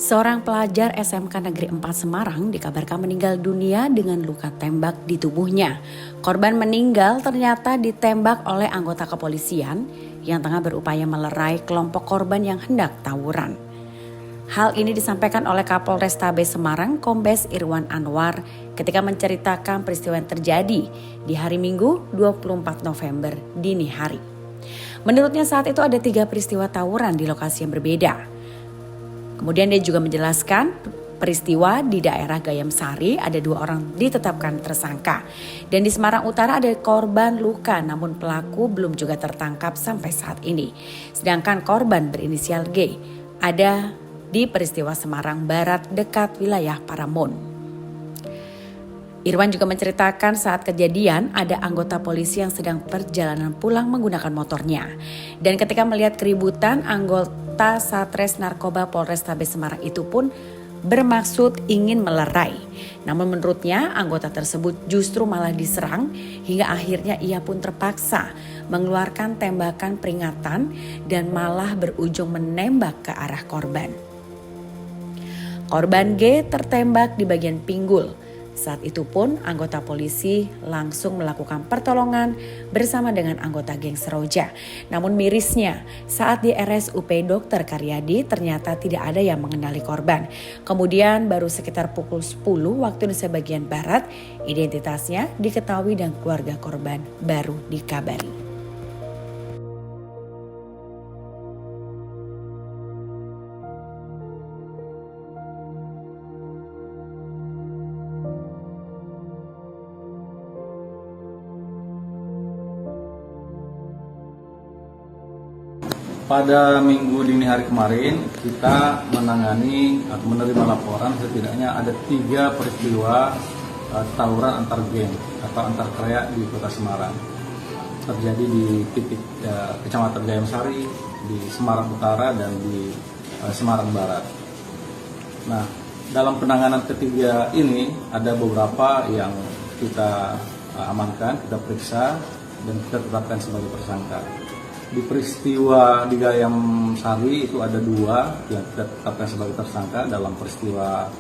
Seorang pelajar SMK Negeri 4 Semarang dikabarkan meninggal dunia dengan luka tembak di tubuhnya. Korban meninggal ternyata ditembak oleh anggota kepolisian yang tengah berupaya melerai kelompok korban yang hendak tawuran. Hal ini disampaikan oleh Kapolrestabes Semarang, Kombes Irwan Anwar, ketika menceritakan peristiwa yang terjadi di hari Minggu 24 November dini hari. Menurutnya saat itu ada 3 peristiwa tawuran di lokasi yang berbeda. Kemudian dia juga menjelaskan peristiwa di daerah Gayam Sari ada 2 orang ditetapkan tersangka. Dan di Semarang Utara ada korban luka namun pelaku belum juga tertangkap sampai saat ini. Sedangkan korban berinisial G ada di peristiwa Semarang Barat dekat wilayah Paramon. Irwan juga menceritakan saat kejadian ada anggota polisi yang sedang perjalanan pulang menggunakan motornya. Dan ketika melihat keributan, anggota Satres Narkoba Polrestabes Semarang itu pun bermaksud ingin melerai. Namun menurutnya anggota tersebut justru malah diserang hingga akhirnya ia pun terpaksa mengeluarkan tembakan peringatan dan malah berujung menembak ke arah korban. Korban G tertembak di bagian pinggul. Saat itu pun anggota polisi langsung melakukan pertolongan bersama dengan anggota geng Seroja. Namun mirisnya saat di RSUP Dr. Karyadi ternyata tidak ada yang mengenali korban. Kemudian baru sekitar pukul 10 waktu Indonesia bagian Barat identitasnya diketahui dan keluarga korban baru dikabari. Pada minggu dini hari kemarin, kita menangani atau menerima laporan setidaknya ada 3 peristiwa tawuran antar geng atau antar kraya di Kota Semarang. Terjadi di titik Kecamatan Gayam Sari, di Semarang Utara, dan di Semarang Barat. Nah, dalam penanganan ketiga ini ada beberapa yang kita amankan, kita periksa, dan kita tetapkan sebagai tersangka. Di peristiwa di Gayam Sari itu ada 2 yang kita tetapkan sebagai tersangka dalam peristiwa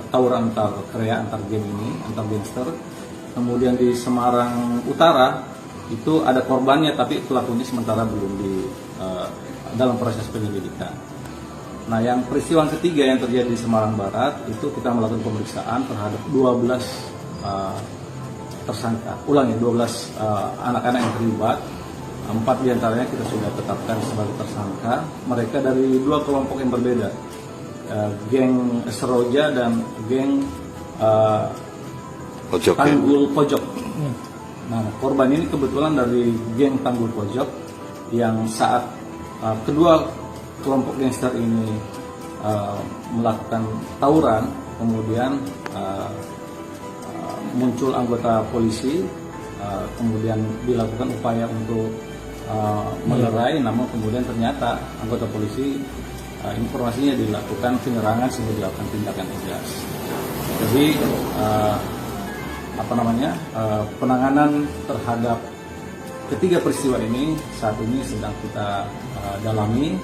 tawuran antar kraya, antar geng ini, antar gangster. Kemudian di Semarang Utara itu ada korbannya tapi pelakunya sementara belum dalam proses penyelidikan. Nah, yang peristiwa ketiga yang terjadi di Semarang Barat itu kita melakukan pemeriksaan terhadap 12 tersangka. 12 anak-anak yang terlibat. 4 diantaranya kita sudah tetapkan sebagai tersangka. Mereka dari 2 kelompok yang berbeda, geng Seroja dan geng Tanggul Pojok. Nah, korban ini kebetulan dari geng Tanggul Pojok yang saat kedua kelompok gangster ini melakukan tawuran, kemudian muncul anggota polisi, kemudian dilakukan upaya untuk melerai, namun kemudian ternyata anggota polisi informasinya dilakukan penyerangan sehingga dilakukan tindakan tegas. Jadi penanganan terhadap ketiga peristiwa ini saat ini sedang kita dalami,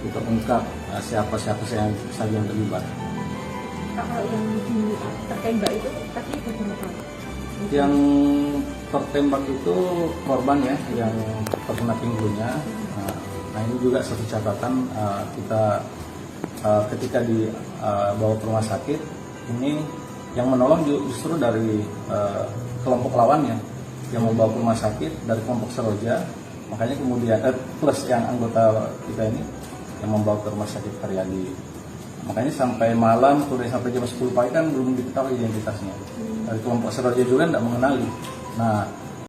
kita ungkap siapa-siapa saja yang terlibat. Kalau yang tertembak itu tadi berapa? Yang tertembak itu korban ya, yang terkena pinggulnya. Nah, ini juga satu catatan kita ketika dibawa ke rumah sakit, ini yang menolong justru dari kelompok lawannya yang membawa ke rumah sakit dari kelompok Seroja. Makanya kemudian plus yang anggota kita ini yang membawa ke rumah sakit Karyadi. Makanya sampai malam, sampai jam 10 pagi kan belum diketahui identitasnya. Dari kelompok Seroja juga tidak mengenali. Nah,